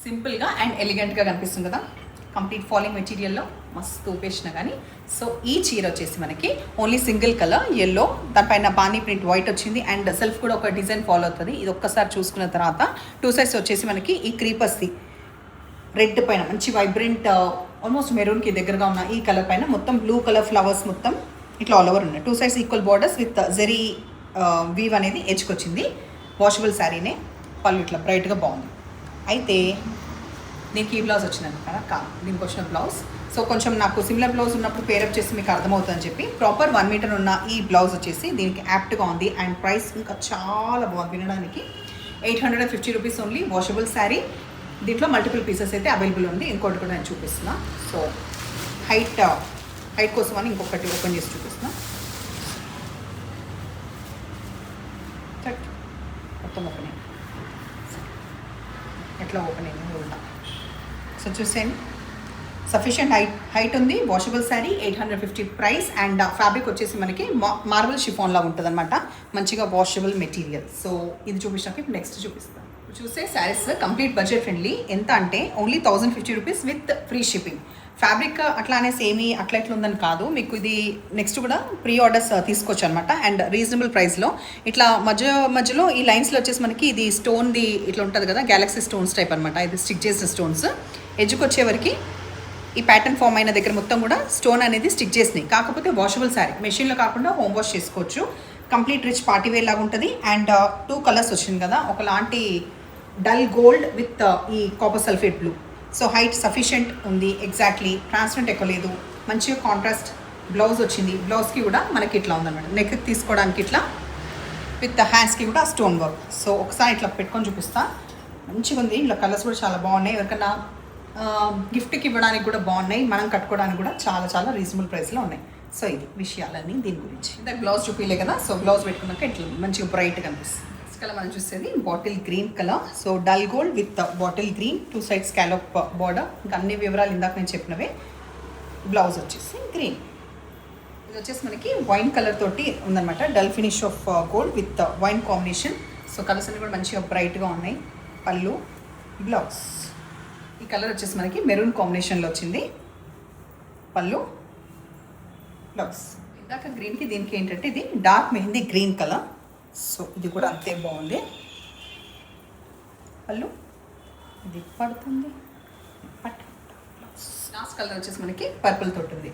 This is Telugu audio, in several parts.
సింపుల్గా అండ్ ఎలిగెంట్గా కనిపిస్తుంది కదా, కంప్లీట్ ఫాలింగ్ మెటీరియల్లో మస్తు ఉపేసిన కానీ. సో ఈ చీర వచ్చేసి మనకి ఓన్లీ సింగిల్ కలర్ ఎల్లో, దానిపైన బానీ ప్రింట్ వైట్ వచ్చింది అండ్ సెల్ఫ్ కూడా ఒక డిజైన్ ఫాలో అవుతుంది. ఇది ఒక్కసారి చూసుకున్న తర్వాత 2 సైడ్స్ వచ్చేసి మనకి ఈ క్రీపర్స్ది రెడ్ పైన మంచి వైబ్రెంట్ ఆల్మోస్ట్ మెరూన్కి దగ్గరగా ఉన్న ఈ కలర్ పైన మొత్తం బ్లూ కలర్ ఫ్లవర్స్ మొత్తం ఇట్లా ఆల్ ఓవర్ ఉన్నాయి. 2 సైడ్స్ ఈక్వల్ బార్డర్స్ విత్ జెరీ వీవ్ అనేది ఎడ్జ్కి వచ్చింది. వాషబుల్ శారీనే, పళ్ళు ఇట్లా బ్రైట్గా బాగుంది. అయితే దీనికి ఈ బ్లౌజ్ వచ్చింది కదా, కాదు దీనికి వచ్చిన బ్లౌజ్. సో కొంచెం నాకు సిమిలర్ బ్లౌజ్ ఉన్నప్పుడు పేరప్ చేసి మీకు అర్థమవుతుందని చెప్పి ప్రాపర్ 1 మీటర్ ఉన్న ఈ బ్లౌజ్ వచ్చేసి దీనికి యాప్ట్గా ఉంది అండ్ ప్రైస్ ఇంకా చాలా బాగుంది వినడానికి. 850 రూపీస్ ఓన్లీ. వాషబుల్ శారీ, దీంట్లో మల్టిపుల్ పీసెస్ అయితే అవైలబుల్ ఉంది. ఇంకోటి కూడా నేను చూపిస్తున్నా. సో హైట్ కోసం అని ఇంకొకటి ఓపెన్ చేసి చూపిస్తున్నా. మొత్తం ఓపెన్ అయింది, ఎట్లా ఓపెన్ అయింది ఉంటా. సో చూసేయండి, సఫిషియంట్ హైట్ ఉంది. Washable sari, 850 price and fabric వచ్చేసి మనకి మార్బుల్ షిఫాన్లా ఉంటుంది అనమాట. మంచిగా వాషబుల్ మెటీరియల్. సో ఇది చూపించాక ఇప్పుడు నెక్స్ట్ చూపిస్తాను. చూసే శారీస్ కంప్లీట్ బడ్జెట్ ఫ్రెండ్లీ. ఎంత అంటే only 1050 rupees with free shipping. Fabric అట్లా అనేసి ఏమీ అట్లా ఎట్లా ఉందని కాదు, మీకు ఇది నెక్స్ట్ కూడా ప్రీ ఆర్డర్స్ తీసుకోవచ్చు అనమాట. అండ్ రీజనబుల్ ప్రైస్లో ఇట్లా మధ్యలో ఈ లైన్స్లో వచ్చేసి మనకి ఇది స్టోన్ది ఇట్లా ఉంటుంది కదా, గ్యాలక్సీ స్టోన్స్ టైప్ అనమాట. ఇది స్టిక్ చేసిన స్టోన్స్ ఎడ్జ్కి వచ్చేవరకు ఈ ప్యాటర్న్ ఫామ్ అయిన దగ్గర మొత్తం కూడా స్టోన్ అనేది స్టిక్ చేసినాయి. కాకపోతే వాషబుల్ శారీ, మెషిన్లో కాకుండా హోమ్ వాష్ చేసుకోవచ్చు. కంప్లీట్ రిచ్ పార్టీ వేర్ లాగా ఉంటుంది. అండ్ 2 కలర్స్ వచ్చింది కదా, ఒకలాంటి డల్ గోల్డ్ విత్ ఈ copper sulphate blue. So height sufficient ఉంది, ఎగ్జాక్ట్లీ ట్రాన్స్పరెంట్ ఎక్కువ లేదు. మంచిగా కాంట్రాస్ట్ బ్లౌజ్ వచ్చింది. బ్లౌజ్కి కూడా మనకి ఇట్లా ఉందన్నమాట, నెక్కి తీసుకోవడానికి ఇట్లా విత్ హ్యాండ్స్కి కూడా స్టోన్ వర్క్. సో ఒకసారి ఇట్లా పెట్టుకొని చూపిస్తా. మంచిగా ఉంది. ఇలా కలర్స్ కూడా చాలా బాగున్నాయి. ఎవరికైనా గిఫ్ట్కి ఇవ్వడానికి కూడా బాగున్నాయి, మనం కట్టుకోవడానికి కూడా చాలా చాలా రీజనబుల్ ప్రైస్లో ఉన్నాయి. సో ఇది విషయాలన్నీ దీని గురించి. ఇందాక బ్లౌజ్ చూపించలే కదా, సో బ్లౌజ్ పెట్టుకున్నాక ఇట్లా మంచిగా బ్రైట్గా కనిపిస్తుంది. నెక్స్ట్ కలర్ మనం చూసేది bottle green colour. So dull gold with bottle green, 2 sides scallop border. ఇంకా అన్ని వివరాలు ఇందాక నేను చెప్పినవే. బ్లౌజ్ వచ్చేసి గ్రీన్. ఇది వచ్చేసి మనకి వైన్ కలర్ తోటి ఉందన్నమాట. Dull finish off gold with wine combination. So colours అన్ని కూడా మంచిగా బ్రైట్గా ఉన్నాయి. పళ్ళు, బ్లౌజ్. ఈ కలర్ వచ్చేసి మనకి మెరూన్ కాంబినేషన్లో వచ్చింది. పళ్ళు, బ్లౌజ్. ఇందాక గ్రీన్కి దీనికి ఏంటంటే ఇది dark mehndi green colour. So ఇది కూడా అంతే బాగుంది. పళ్ళు ఇది పడుతుంది. లాస్ట్ కలర్ వచ్చేసి మనకి పర్పుల్ తోటి ఉంది.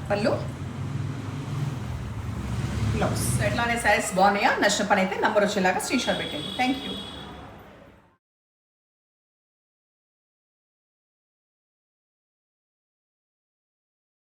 పళ్ళు, బ్లౌజ్. ఎట్లానే శారీస్ బాగున్నాయా? నచ్చిన పని అయితే నంబర్ వచ్చేలాగా స్క్రీన్ షాట్ పెట్టండి. Thank you.